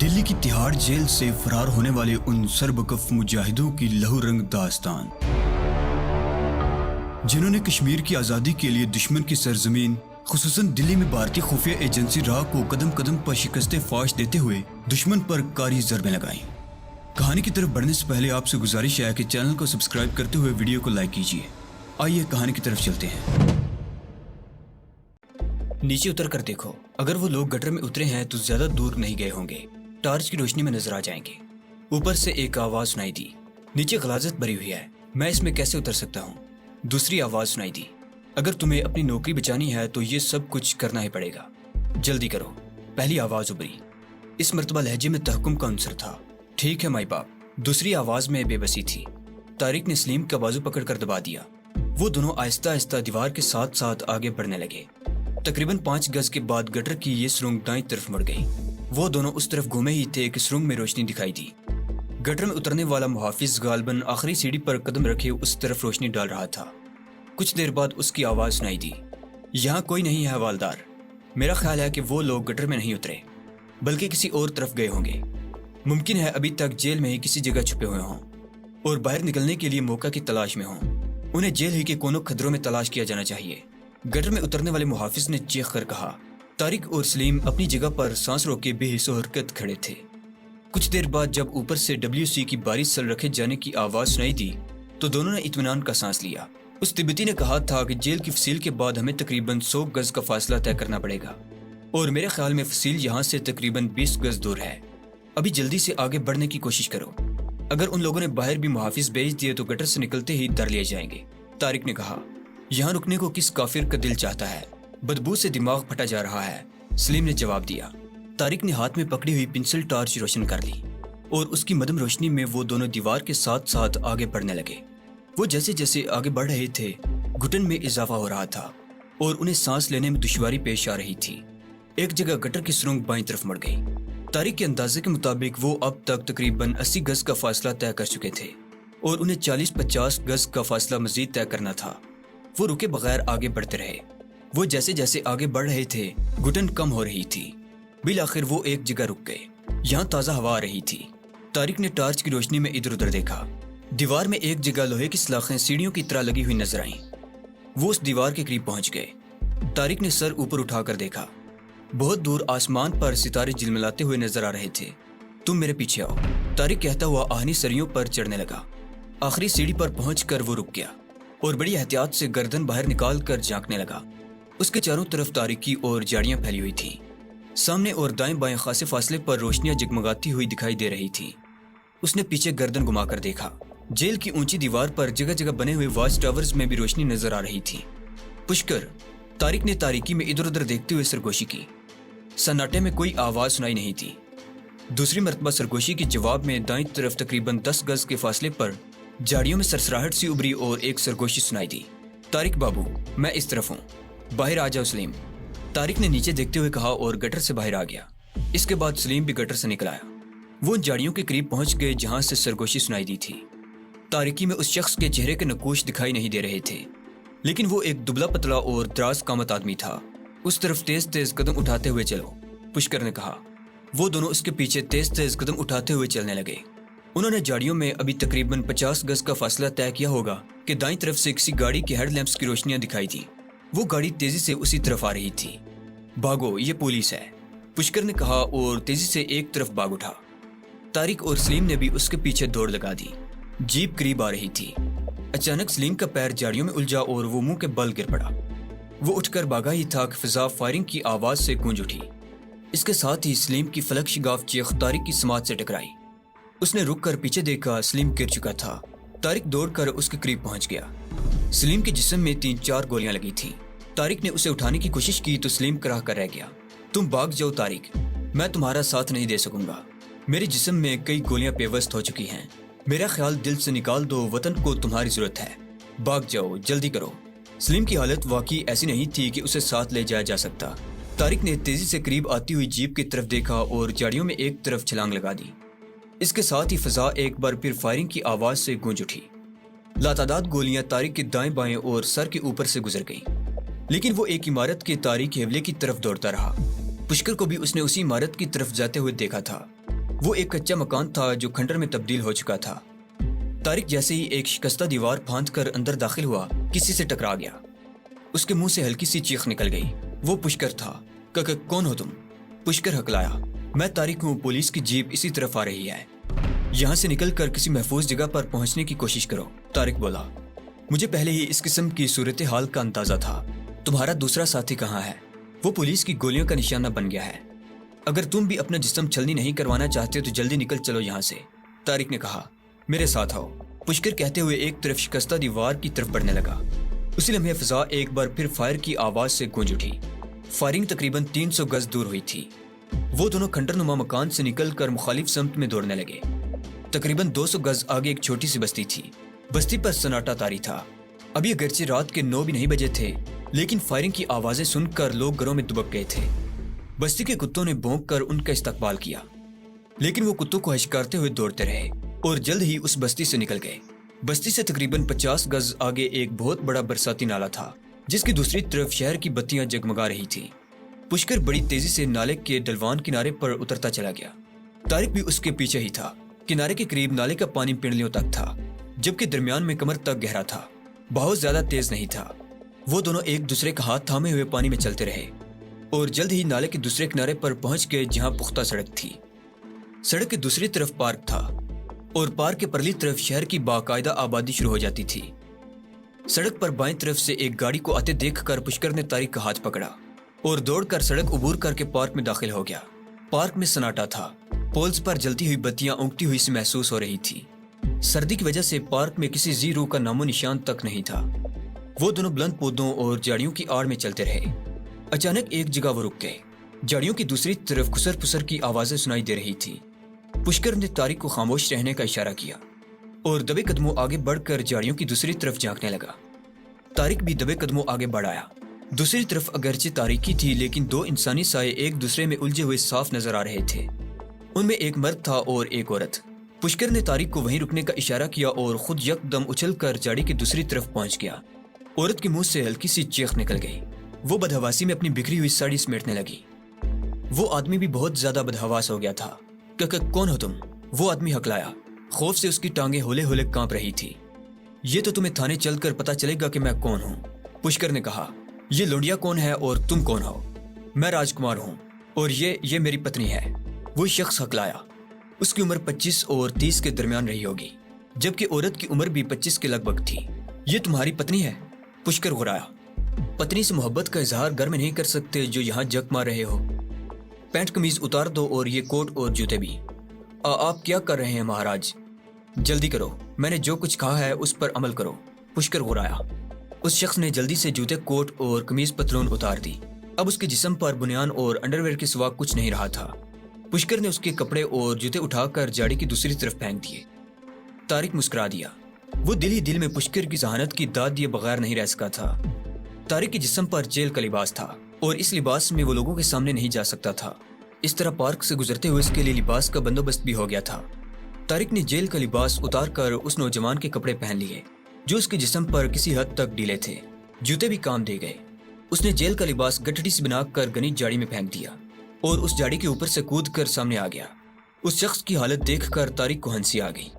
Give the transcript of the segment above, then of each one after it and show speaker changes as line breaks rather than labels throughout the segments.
دلی کی تہاڑ جیل سے فرار ہونے والے ان سربکف مجاہدوں کی لہو رنگ داستان، جنہوں نے کشمیر کی آزادی کے لیے دشمن کی سرزمین خصوصاً دلی میں بھارتی خفیہ ایجنسی را کو قدم قدم پر شکست فاش دیتے ہوئے دشمن پر کاری ضربیں لگائیں۔ کہانی کی طرف بڑھنے سے پہلے آپ سے گزارش ہے کہ چینل کو سبسکرائب کرتے ہوئے ویڈیو کو لائک کیجیے۔ آئیے کہانی کی طرف چلتے ہیں۔ نیچے اتر کر دیکھو، اگر وہ لوگ گٹر میں اترے ہیں تو زیادہ دور نہیں گئے ہوں گے، ٹارچ کی روشنی میں نظر آ جائیں گے۔ اوپر سے ایک آواز سنائی دی، نیچے غلاظت بھری ہوئی ہے، میں اس میں کیسے اتر سکتا ہوں؟ دوسری آواز سنائی دی، اگر تمہیں اپنی نوکری بچانی ہے تو یہ سب کچھ کرنا ہی پڑے گا، جلدی کرو۔ پہلی آواز ابری، اس مرتبہ لہجے میں تحکم کا عنصر تھا۔ ٹھیک ہے مائی باپ۔ دوسری آواز میں بے بسی تھی۔ طارق نے سلیم کا بازو پکڑ کر دبا دیا۔ وہ دونوں آہستہ آہستہ دیوار کے ساتھ ساتھ آگے بڑھنے لگے۔ تقریباً 5 گز کے بعد گٹر کی یہ سرنگ دائیں طرف مڑ گئی۔ وہ دونوں اس طرف گھومے ہی تھے کہ سرنگ میں روشنی دکھائی دی۔ گٹر میں اترنے والا محافظ غالباً آخری سیڑھی پر قدم رکھے اس طرف روشنی ڈال رہا تھا۔ کچھ دیر بعد اس کی آواز سنائی دی، یہاں کوئی نہیں ہے حوالدار۔ میرا خیال ہے کہ وہ لوگ گٹر میں نہیں اترے بلکہ کسی اور طرف گئے ہوں گے۔ ممکن ہے ابھی تک جیل میں ہی کسی جگہ چھپے ہوئے ہوں اور باہر نکلنے کے لیے موقع کی تلاش میں ہوں۔ انہیں جیل ہی کے کونوں خدروں میں تلاش کیا جانا چاہیے۔ گٹر میں اترنے والے محافظ نے چیخ کر کہا۔ طارق اور سلیم اپنی جگہ پر سانس روکے بے حس و حرکت کھڑے تھے۔ کچھ دیر بعد جب اوپر سے WC کی باری سل رکھے جانے کی آواز سنائی دی تو دونوں نے اطمینان کا سانس لیا۔ اس تبتی نے کہا تھا کہ جیل کی فصیل کے بعد ہمیں تقریباً 100 گز کا فاصلہ طے کرنا پڑے گا، اور میرے خیال میں فصیل یہاں سے تقریباً 20 گز دور ہے۔ ابھی جلدی سے آگے بڑھنے کی کوشش کرو۔ اگر ان لوگوں نے باہر بھی محافظ بھیج دیے تو گٹر سے نکلتے ہی در لیے جائیں گے۔ طارق نے کہا، یہاں رکنے کو کس کافر کا دل چاہتا ہے، بدبو سے دماغ پھٹا جا رہا ہے۔ سلیم نے جواب دیا۔ طارق نے ہاتھ میں پکڑی ہوئی پنسل ٹارچ روشن کر لی اور اس کی مدھم روشنی میں وہ دونوں دیوار کے ساتھ ساتھ آگے بڑھنے لگے۔ وہ جیسے جیسے آگے بڑھ رہے تھے گھٹن میں اضافہ ہو رہا تھا اور انہیں سانس لینے میں دشواری پیش آ رہی تھی۔ ایک جگہ گٹر کی سرنگ بائیں طرف مڑ گئی۔ طارق کے اندازے کے مطابق وہ اب تک تقریباً 80 گز کا فاصلہ طے کر چکے تھے اور انہیں 40-50 گز کا فاصلہ مزید طے کرنا تھا۔ وہ رکے بغیر آگے بڑھتے رہے۔ وہ جیسے جیسے آگے بڑھ رہے تھے گھٹن کم ہو رہی تھی۔ بالآخر وہ ایک جگہ رک گئے۔ یہاں تازہ ہوا آ رہی تھی۔ طارق نے ٹارچ کی روشنی میں ادھر ادھر دیکھا۔ دیوار میں ایک جگہ لوہے کی سلاخیں سیڑھیوں کی طرح لگی ہوئی نظر آئیں۔ وہ اس دیوار کے قریب پہنچ گئے۔ طارق نے سر اوپر اٹھا کر دیکھا۔ بہت دور آسمان پر ستارے جلملاتے ہوئے نظر آ رہے تھے۔ تم میرے پیچھے آؤ، طارق کہتا ہوا آہنی سریوں پر چڑھنے لگا۔ آخری سیڑھی پر پہنچ کر وہ رک گیا اور بڑی احتیاط سے گردن باہر نکال کر جھانکنے لگا۔ اس کے چاروں طرف تاریکی اور جھاڑیاں پھیلی ہوئی تھیں۔ سامنے اور دائیں بائیں خاصے فاصلے پر روشنیاں جگمگاتی ہوئی دکھائی دے رہی تھیں۔ اس نے پیچھے گردن گھما کر دیکھا۔ جیل کی اونچی دیوار پر جگہ جگہ بنے ہوئے واچ ٹاورز میں بھی روشنی نظر آ رہی تھی۔ پشکر، طارق نے تاریکی میں ادھر ادھر دیکھتے ہوئے سرگوشی کی۔ سناٹے میں کوئی آواز سنائی نہیں تھی۔ دوسری مرتبہ سرگوشی کے جواب میں دائیں طرف تقریباً 10 گز کے فاصلے پر جھاڑیوں میں سرسراہٹ سی ابری اور ایک سرگوشی سنائی دی۔ طارق بابو، میں اس طرف ہوں، باہر آ جاؤ سلیم، طارق نے نیچے دیکھتے ہوئے کہا اور گٹر سے باہر آ گیا۔ اس کے بعد سلیم بھی گٹر سے نکل آیا۔ وہ ان جھاڑیوں کے قریب پہنچ گئے جہاں سے سرگوشی سنائی دی تھی۔ تاریکی میں اس شخص کے چہرے کے نقوش دکھائی نہیں دے رہے تھے، لیکن وہ ایک دبلا پتلا اور دراز قامت آدمی تھا۔ اس طرف تیز تیز قدم اٹھاتے ہوئے چلو، پشکر نے کہا۔ وہ دونوں اس کے پیچھے تیز تیز قدم اٹھاتے ہوئے چلنے لگے۔ انہوں نے جھاڑیوں میں ابھی تقریباً 50 گز کا فاصلہ طے کیا ہوگا کہ دائیں طرف سے کسی گاڑی کے ہیڈ لیمپس کی روشنیاں دکھائی دیں۔ وہ گاڑی تیزی سے اسی طرف آ رہی تھی۔ بھاگو، یہ پولیس ہے، پشکر نے کہا اور تیزی سے ایک طرف بھاگ اٹھا۔ طارق اور سلیم نے بھی اس کے پیچھے دوڑ لگا دی۔ جیپ قریب آ رہی تھی۔ اچانک سلیم کا پیر جھاڑیوں میں الجھا اور وہ منہ کے بل گر پڑا۔ وہ اٹھ کر بھاگا ہی تھا کہ فضا فائرنگ کی آواز سے گونج اٹھی۔ اس کے ساتھ ہی سلیم کی فلک شگاف چیخ طارق کی سماعت سے ٹکرائی۔ اس نے رک کر پیچھے دیکھا، سلیم گر چکا تھا۔ طارق دوڑ کر اس کے قریب پہنچ گیا۔ سلیم کے جسم میں 3-4 گولیاں لگی تھیں۔ طارق نے اسے اٹھانے کی کوشش کی تو سلیم کراہ کر رہ گیا۔ تم بھاگ جاؤ طارق، میں تمہارا ساتھ نہیں دے سکوں گا۔ میرے جسم میں کئی گولیاں پیوست ہو چکی ہیں۔ میرا خیال دل سے نکال دو، وطن کو تمہاری ضرورت ہے۔ بھاگ جاؤ، جلدی کرو۔ سلیم کی حالت واقعی ایسی نہیں تھی کہ اسے ساتھ لے جایا جا سکتا۔ طارق نے تیزی سے قریب آتی ہوئی جیپ کی طرف دیکھا اور جھاڑیوں میں ایک طرف چھلانگ لگا دی۔ اس کے ساتھ ہی فضا ایک بار پھر فائرنگ کی آواز سے گونج اٹھی۔ لاتعداد گولیاں طارق کے دائیں بائیں اور سر کے اوپر سے گزر گئیں، لیکن وہ ایک عمارت کے تاریک حوالے کی طرف دوڑتا رہا۔ پشکر کو بھی اس نے اسی عمارت کی طرف جاتے ہوئے دیکھا تھا۔ وہ ایک کچا مکان تھا جو کھنڈر میں تبدیل ہو چکا تھا۔ طارق جیسے ہی ایک شکستہ دیوار پھاند کر اندر داخل ہوا کسی سے ٹکرا گیا۔ اس کے منہ سے ہلکی سی چیخ نکل گئی۔ وہ پشکر تھا۔ کون ہو تم؟ پشکر ہکلایا۔ میں طارق ہوں، پولیس کی جیپ اسی طرف آ رہی ہے، یہاں سے نکل کر کسی محفوظ جگہ پر پہنچنے کی کوشش کرو۔ طارق بولا، مجھے پہلے ہی اس قسم کی صورتحال کا اندازہ تھا۔ تمہارا دوسرا ساتھی کہاں ہے؟ وہ پولیس کی گولیوں کا نشانہ بن گیا ہے۔ اگر تم بھی اپنا جسم چھلنی نہیں کروانا چاہتے تو جلدی نکل چلو یہاں سے۔ طارق نے کہا، میرے ساتھ آؤ۔ پشکر کہتے ہوئے ایک طرف شکستہ دیوار کی طرف بڑھنے لگا۔ اسی لمحے فضا ایک بار پھر فائر کی آواز سے گونج اٹھی۔ فائرنگ تقریباً 300 گز دور ہوئی تھی۔ وہ دونوں کھنڈر نما مکان سے نکل کر مخالف سمت میں دوڑنے لگے۔ تقریباً 200 گز آگے ایک چھوٹی سی بستی تھی۔ بستی پر سناٹا طاری تھا۔ ابھی اگرچہ رات کے 9 بھی نہیں بجے تھے، لیکن فائرنگ کی آوازیں سن کر لوگ گھروں میں دبک گئے تھے۔ بستی کے کتوں نے بھونک کر ان کا استقبال کیا، لیکن وہ کتوں کو ہچکارتے ہوئے دوڑتے رہے اور جلد ہی اس بستی سے نکل گئے۔ بستی سے تقریباً 50 گز آگے ایک بہت بڑا برساتی نالا تھا، جس کی دوسری طرف شہر کی بتیاں جگمگا رہی تھیں۔ پشکر بڑی تیزی سے نالے کے ڈلوان کنارے پر اترتا چلا گیا۔ طارق بھی اس کے پیچھے ہی تھا۔ کنارے کے قریب نالے کا پانی پنڈلیوں تک تھا، جبکہ درمیان میں کمر تک گہرا تھا۔ بہت زیادہ تیز نہیں تھا۔ وہ دونوں ایک دوسرے کا ہاتھ تھامے ہوئے پانی میں چلتے رہے اور جلد ہی نالے کے دوسرے کنارے پر پہنچ گئے، جہاں پختہ سڑک تھی۔ سڑک کے دوسری طرف پارک تھا اور پارک کے پرلی طرف شہر کی باقاعدہ آبادی شروع ہو جاتی تھی۔ سڑک پر بائیں طرف سے ایک گاڑی کو آتے دیکھ کر پشکر نے طارق کا ہاتھ پکڑا اور دوڑ کر سڑک عبور کر کے پارک میں داخل ہو گیا۔ پارک میں سناٹا تھا۔ پولز پر جلتی ہوئی بتیاں اونگتی ہوئی سی محسوس ہو رہی تھی۔ سردی کی وجہ سے پارک میں کسی زی روح کا نام و نشان تک نہیں تھا۔ وہ دونوں بلند پودوں اور جھاڑیوں کی آڑ میں چلتے رہے۔ اچانک ایک جگہ وہ رک گئے۔ جھاڑیوں کی دوسری طرف خسر پھسر کی آوازیں سنائی دے رہی تھی۔ پشکر نے طارق کو خاموش رہنے کا اشارہ کیا اور دبے قدموں آگے بڑھ کر جھاڑیوں کی دوسری طرف جھانکنے لگا۔ طارق بھی دبے قدموں آگے بڑھ آیا۔ دوسری طرف اگرچہ تاریکی تھی، لیکن دو انسانی سائے ایک دوسرے میں الجھے ہوئے صاف نظر آ رہے تھے۔ ان میں ایک مرد تھا اور ایک عورت۔ پشکر نے طارق کو وہیں رکنے کا اشارہ کیا اور خود یکدم اچھل کر جھاڑی کی دوسری طرف پہنچ گیا۔ عورت کے منہ سے ہلکی سی چیخ نکل گئی۔ وہ بدحواسی میں اپنی بکھری ہوئی ساڑی سمیٹنے لگی۔ وہ آدمی بھی بہت زیادہ بدحواس ہو گیا تھا۔ کون ہو تم؟ وہ آدمی ہکلایا۔ خوف سے اس کی ٹانگیں ہولے ہولے کانپ رہی تھی۔ یہ تو تمہیں تھانے چل کر پتا چلے گا کہ میں کون ہوں، پشکر نے کہا۔ یہ لونڈیا کون ہے اور تم کون ہو؟ میں راج کمار ہوں اور یہ میری پتنی ہے، وہ شخص ہکلایا۔ اس کی عمر 25 اور 30 کے درمیان رہی ہوگی، جبکہ عورت کی عمر بھی 25 کے لگ بھگ تھی۔ یہ تمہاری پتنی ہے؟ پشکر غرایا۔ پتنی سے محبت کا اظہار گھر میں نہیں کر سکتے جو یہاں جگ مار رہے ہو؟ پینٹ قمیض اتار دو اور یہ کوٹ اور جوتے بھی۔ آپ کیا کر رہے ہیں مہاراج؟ جلدی کرو، میں نے جو کچھ کہا ہے اس پر عمل کرو، پشکر غرایا۔ اس شخص نے جلدی سے جوتے، کوٹ اور قمیض پتلون اتار دی۔ اب اس کے جسم پر بنیان اور انڈرویئر کے سوا کچھ نہیں رہا تھا۔ پشکر نے اس کے کپڑے اور جوتے اٹھا کر جاڑی کی دوسری طرف پھینک دیے۔ طارق مسکرا دیا۔ وہ دل ہی دل میں پشکر کی ذہانت کی داد دیے بغیر نہیں رہ سکا تھا۔ طارق کے جسم پر جیل کا لباس تھا اور اس لباس میں وہ لوگوں کے سامنے نہیں جا سکتا تھا۔ اس طرح پارک سے گزرتے ہوئے اس کے لیے لباس کا بندوبست بھی ہو گیا تھا۔ طارق نے جیل کا لباس اتار کر اس نوجوان کے کپڑے پہن لیے جو اس کے جسم پر کسی حد تک ڈھیلے تھے۔ جوتے بھی کام دے گئے۔ اس نے جیل کا لباس گٹھڑی سے بنا کر گنی جاڑی میں پھینک دیا اور اس جاڑی کے اوپر سے کود کر سامنے آ گیا۔ اس شخص کی حالت دیکھ کر طارق کو ہنسی آ گئی۔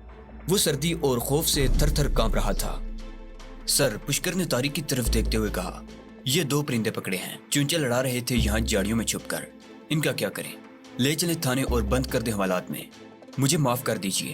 وہ سردی اور خوف سے تھر تھر کانپ رہا تھا۔ سر، پشکر نے طارق کی طرف دیکھتے ہوئے کہا، یہ 2 پرندے پکڑے ہیں، چونچے لڑا رہے تھے یہاں جاڑیوں میں چھپ کر۔ ان کا کیا کریں؟ لے چلیں تھانے اور بند کر دیں حوالات میں۔ مجھے معاف کر دیجیے،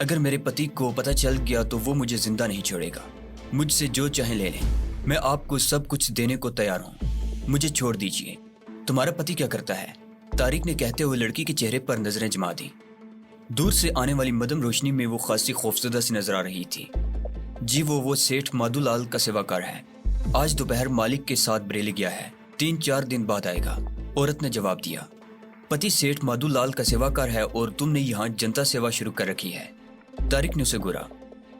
اگر میرے پتی کو پتہ چل گیا تو وہ مجھے زندہ نہیں چھوڑے گا۔ مجھ سے جو چاہیں لے لیں، میں آپ کو سب کچھ دینے کو تیار ہوں۔ مجھے چھوڑ دیجیے۔ تمہارا پتی کیا کرتا ہے؟ طارق نے کہتے ہوئے لڑکی کے چہرے پر نظریں جما دی۔ دور سے آنے والی مدھم روشنی میں وہ خاصی خوفزدہ سی نظر آ رہی تھی۔ جی وہ سیٹھ مادھو لال کا سیواکار ہے۔ آج دوپہر مالک کے ساتھ بریلی گیا ہے، 3-4 دن بعد آئے گا، عورت نے جواب دیا۔ پتی سیٹھ مادھو لال کا سیواکار ہے اور تم نے یہاں جنتا سیوا شروع کر رکھی ہے۔ طارق نے اسے گورا۔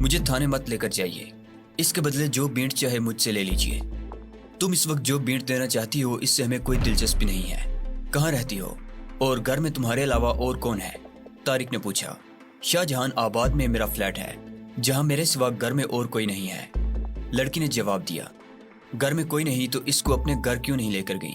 مجھے تھانے مت لے کر جائیے۔ اس کے بدلے جو بینٹ چاہے مجھ سے لے لیجیے۔ تم اس وقت جو بینٹ دینا چاہتی ہو اس سے ہمیں کوئی دلچسپی نہیں ہے۔ کہاں رہتی ہو اور گھر میں تمہارے علاوہ اور کون ہے؟ طارق نے پوچھا۔ شاہ جہان آباد میں میرا فلیٹ ہے، جہاں میرے سوا گھر میں اور کوئی نہیں ہے، لڑکی نے جواب دیا۔ گھر میں کوئی نہیں تو اس کو اپنے گھر کیوں نہیں لے کر گئی؟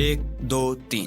1 2 3।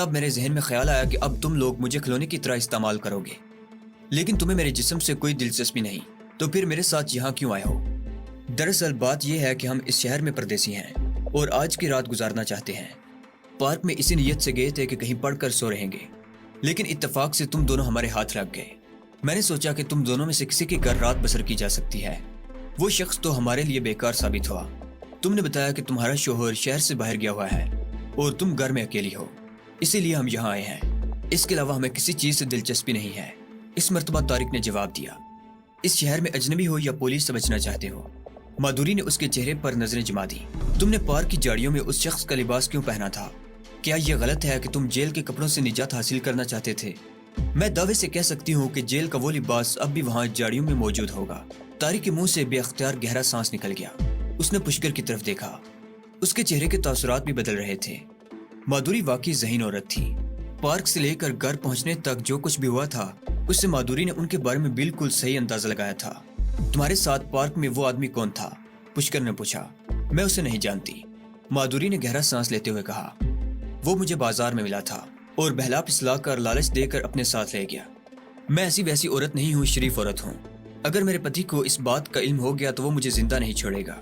تب میرے ذہن میں خیال آیا کہ اب تم لوگ مجھے کھلونے کی طرح استعمال کرو گے، لیکن تمہیں میرے جسم سے کوئی دلچسپی نہیں، تو پھر میرے ساتھ یہاں کیوں آئے ہو؟ دراصل بات یہ ہے کہ ہم اس شہر میں پردیسی ہیں اور آج کی رات گزارنا چاہتے ہیں۔ پارک میں اسی نیت سے گئے تھے کہ کہیں پڑھ کر سو رہیں گے، لیکن اتفاق سے تم دونوں ہمارے ہاتھ لگ گئے۔ میں نے سوچا کہ تم دونوں میں سے کسی کے گھر رات بسر کی جا سکتی ہے۔ وہ شخص تو ہمارے لیے بیکار ثابت ہوا۔ تم نے بتایا کہ تمہارا شوہر شہر سے باہر گیا ہوا ہے اور تم گھر میں اکیلی ہو، اسی لیے ہم یہاں آئے ہیں۔ اس کے علاوہ ہمیں کسی چیز سے دلچسپی نہیں ہے۔ اس مرتبہ طارق نے جواب دیا۔ اس شہر میں اجنبی ہو یا پولیس سے بچنا چاہتے ہو؟ مادھوری نے اس کے چہرے پر نظریں جما دی۔ تم نے پارک کی جاڑیوں میں اس شخص کا لباس کیوں پہنا تھا؟ کیا یہ غلط ہے کہ تم جیل کے کپڑوں سے نجات حاصل کرنا چاہتے تھے؟ میں دعوے سے کہہ سکتی ہوں کہ جیل کا وہ لباس اب بھی وہاں جاڑیوں میں موجود ہوگا۔ طارق کے منہ سے بے اختیار گہرا سانس نکل گیا۔ اس نے پشکر کی طرف دیکھا۔ اس کے چہرے کے تاثرات بھی بدل رہے تھے۔ مادھوری واقعی ذہین عورت تھی۔ پارک سے لے کر گھر پہنچنے تک جو کچھ بھی ہوا تھا، اس سے مادھوری نے ان کے بارے میں بالکل صحیح اندازہ لگایا تھا۔ تمہارے ساتھ پارک میں وہ آدمی کون تھا؟ پشکر نے پوچھا۔ میں اسے نہیں جانتی، مادھوری نے گہرا سانس لیتے ہوئے کہا۔ وہ مجھے بازار میں ملا تھا اور بہلا پھسلا کر لالچ دے کر اپنے ساتھ لے گیا۔ میں ایسی ویسی عورت نہیں ہوں، شریف عورت ہوں۔ اگر میرے پتی کو اس بات کا علم ہو گیا تو وہ مجھے زندہ نہیں چھوڑے گا۔